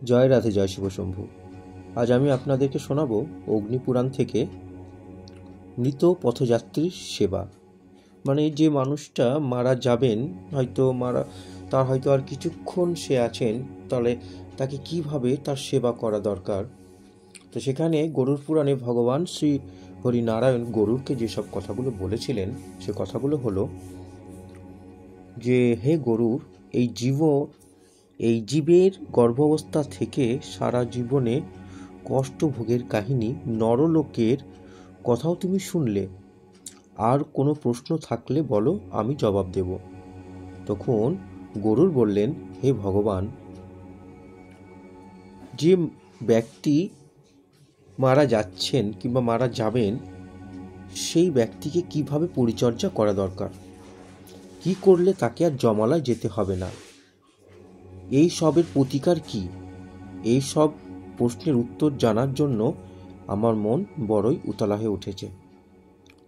জয় রাধে, জয় শিব শম্ভু। আজ আমি আপনাদেরকে শোনাবো অগ্নিপুরাণ থেকে মৃত পথযাত্রীর সেবা। মানে যে মানুষটা মারা যাবেন, তার হয়তো আর কিছুক্ষণ সে আছেন, তাহলে তাকে কিভাবে তার সেবা করা দরকার। তো সেখানে গরুর পুরাণে ভগবান শ্রী হরিনারায়ণ গরুরকে যেসব কথাগুলো বলেছিলেন, সে কথাগুলো হলো যে, হে গরুর, এই জীবের গর্ভাবস্থা থেকে সারা জীবনে কষ্ট ভোগের কাহিনী, নরলোকের কথাও তুমি শুনলে। আর কোনো প্রশ্ন থাকলে বলো, আমি জবাব দেব। তখন গরুর বললেন, হে ভগবান, যে ব্যক্তি মারা যাচ্ছেন কিংবা মারা যাবেন, সেই ব্যক্তিকে কিভাবে পরিচর্যা করা দরকার, কি করলে তাকে আর জমালায় যেতে হবে না, এই সবের প্রতিকার কি, এই সব প্রশ্নের উত্তর জানার জন্য আমার মন বড়ই উতলা হয়ে উঠেছে।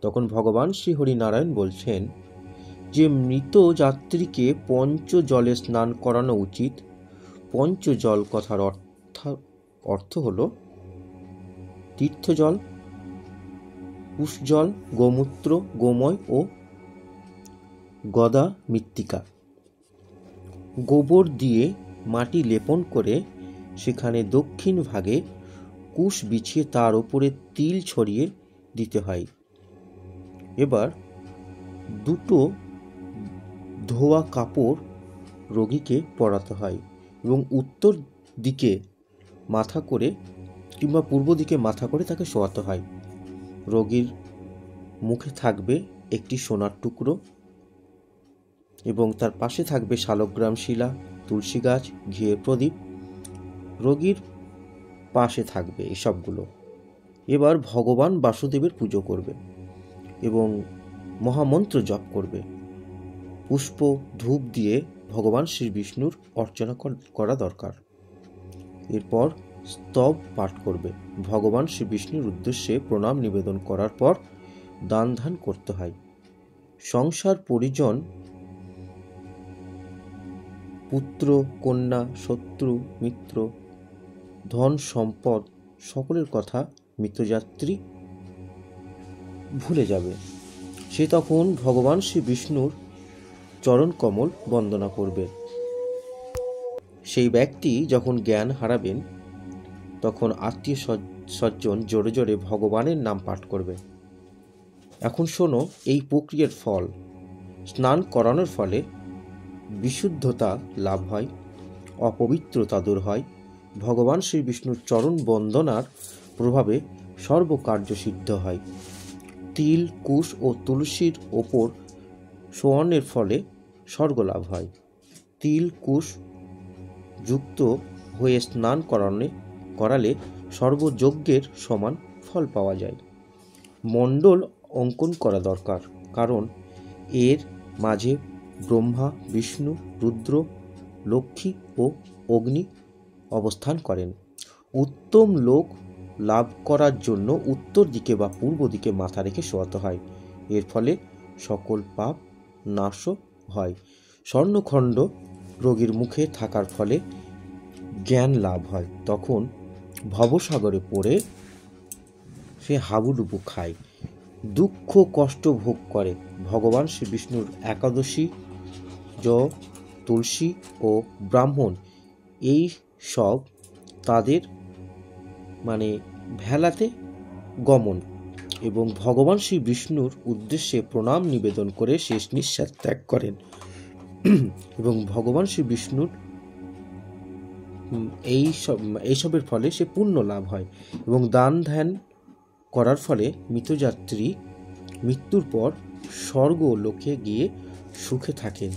তখন ভগবান শ্রী হরিনারায়ণ বলছেন যে, মৃত যাত্রীকে পঞ্চজলে স্নান করানো উচিত। পঞ্চজল কথার অর্থ হল তীর্থজল, কুশজল, গোমূত্র, গোময় ও গদা মৃত্তিকা। গোবর দিয়ে মাটি লেপন করে সেখানে দক্ষিণ ভাগে কুশ বিছিয়ে তার উপরে তিল ছড়িয়ে দিতে হয়। এবার দুটো ধোয়া কাপড় রোগীকে পরাতে হয় এবং উত্তর দিকে মাথা করে কিংবা পূর্ব দিকে মাথা করে তাকে শোয়াতে হয়। রোগীর মুখে থাকবে একটি সোনার টুকরো এবং তার পাশে থাকবে শালগ্রাম শিলা, তুলসী গাছ, ঘিয়ের প্রদীপ। রোগীর পাশে থাকবে এসবগুলো। এবার ভগবান বাসুদেবের পুজো করবে এবং মহামন্ত্র জপ করবে। পুষ্প ধূপ দিয়ে ভগবান শ্রী বিষ্ণুর অর্চনা করা দরকার। এরপর স্তব পাঠ করবে। ভগবান শ্রী বিষ্ণুর উদ্দেশ্যে প্রণাম নিবেদন করার পর দান ধ্যান করতে হয়। সংসার পরিজন, পুত্র কন্যা, শত্রু মিত্র, ধন সম্পদ সকলের কথা মৃতযাত্রী ভুলে যাবে। সে তখন ভগবান শ্রী বিষ্ণুর চরণ কমল বন্দনা করবে। সেই ব্যক্তি যখন জ্ঞান হারাবেন, তখন আত্মীয় স্বজন জোরে জোরে ভগবানের নাম পাঠ করবে। এখন শোনো এই প্রক্রিয়ার ফল। স্নান করানোর ফলে বিশুদ্ধতা লাভ হয়, অপবিত্রতা দূর হয়। ভগবান শ্রী বিষ্ণুর চরণ বন্দনার প্রভাবে সর্বকার্য সিদ্ধ হয়। তিল, কুশ ও তুলসীর ওপর শোয়ানোর ফলে স্বর্গ লাভ হয়। তিল কুশ যুক্ত হয়ে স্নান করালে সর্বযজ্ঞের সমান ফল পাওয়া যায়। মণ্ডল অঙ্কন করা দরকার, কারণ এর মাঝে ব্রহ্মা, বিষ্ণু, রুদ্র, লক্ষ্মী ও অগ্নি অবস্থান করেন। উত্তম লোক লাভ করার জন্য উত্তর দিকে বা পূর্ব দিকে মাথা রেখে শোয়াতে হয়। এর ফলে সকল পাপ নাশও হয়। স্বর্ণখণ্ড রোগীর মুখে থাকার ফলে জ্ঞান লাভ হয়। তখন ভবসাগরে পড়ে সে হাবুডুবু খায়, দুঃখ কষ্ট ভোগ করে। ভগবান শ্রী বিষ্ণুর একাদশী, তুলসী ও ব্রাহ্মণ এই সব তাদের ভেলাতে গমন এবং ভগবান শ্রী বিষ্ণুর উদ্দেশ্যে প্রণাম নিবেদন করে শেষ নিঃশ্বাস ত্যাগ করেন এবং ভগবান শ্রী বিষ্ণুর এইসবের ফলে সে পুণ্য লাভ হয় এবং দান ধ্যান করার ফলে মৃতযাত্রী মৃত্যুর পর স্বর্গ লোকে গিয়ে সুখে থাকেন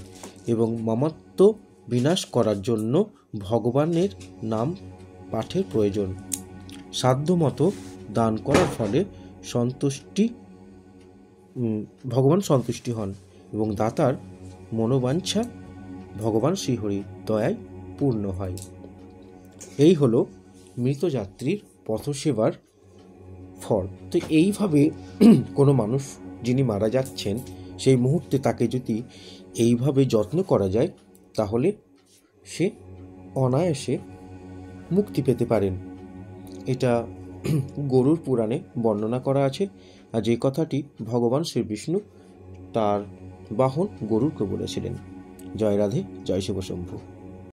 এবং মামাত্ম বিনাশ করার জন্য ভগবানের নাম পাঠের প্রয়োজন। সাধ্যমতো দান করার ফলে ভগবান সন্তুষ্টি হন এবং দাতার মনোবাঞ্ছা ভগবান শ্রীহরির দয়ায় পূর্ণ হয়। এই হলো মৃতযাত্রীর পথসেবার ফল। তো এইভাবে কোনো মানুষ যিনি মারা যাচ্ছেন, সেই মুহূর্তে তাকে যদি এইভাবে যত্ন করা যায়, তাহলে সে অনায়াসে মুক্তি পেতে পারেন। এটা গরুর পুরাণে বর্ণনা করা আছে, আর যে কথাটি ভগবান শ্রীবিষ্ণু তার বাহন গরুরকে বলেছিলেন। জয় রাধে, জয় শিব শম্ভু।